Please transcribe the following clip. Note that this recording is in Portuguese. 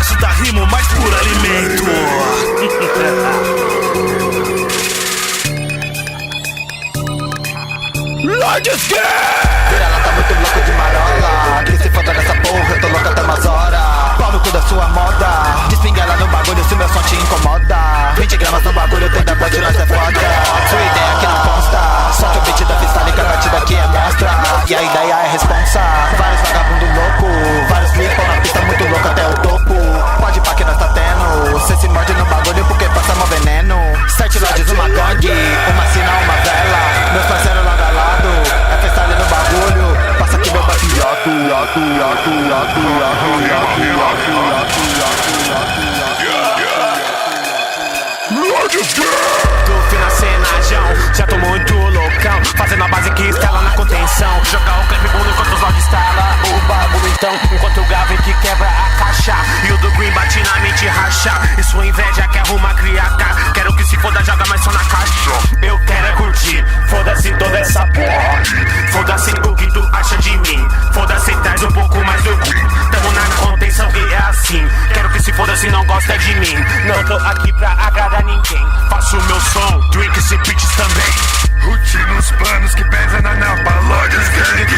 gosto da rima, mais puro alimento. Lordes Gang! Ela tá muito louco de marola, que se foda dessa porra, eu tô louca até umas horas. Pau no cu da sua moda, despinguela no bagulho se meu som te incomoda. 20 gramas no bagulho, tem da bote, nós é foda. Sua ideia que não consta, só que o beat da freestyle que a batida aqui é mostra. E a ideia é responsa, vários vagabundo louco, vários flipam na pista muito louco até o topo. Pode pá que nós tá tendo, cê se morde no bagulho porque passa mó veneno. 7 lodges, uma gangue, uma sina, uma vela. Meus parceiros lado a lado, é freestyle no bagulho. Passa aqui meu batilhoto, Duff na cenagem, já tô muito loucão, fazendo a base que estela na contenção. Jogar o clipe bom enquanto os logs instala o bagulho então, enquanto o Gavin que quebra a caixa e o do Green bate na mente racha. E sua inveja quer arrumar criaca, quero que se foda, joga mais só na caixa. Eu quero é curtir, foda-se toda essa porra, foda-se o que tu acha de mim, foda-se traz um pouco mais do cu. Tamo na contenção e é assim, quero que se foda se não gosta de mim. Não tô aqui pra agradar ninguém, faço meu som, drink esse bitches também. Routine nos planos que pesa na napa, Lordes Gang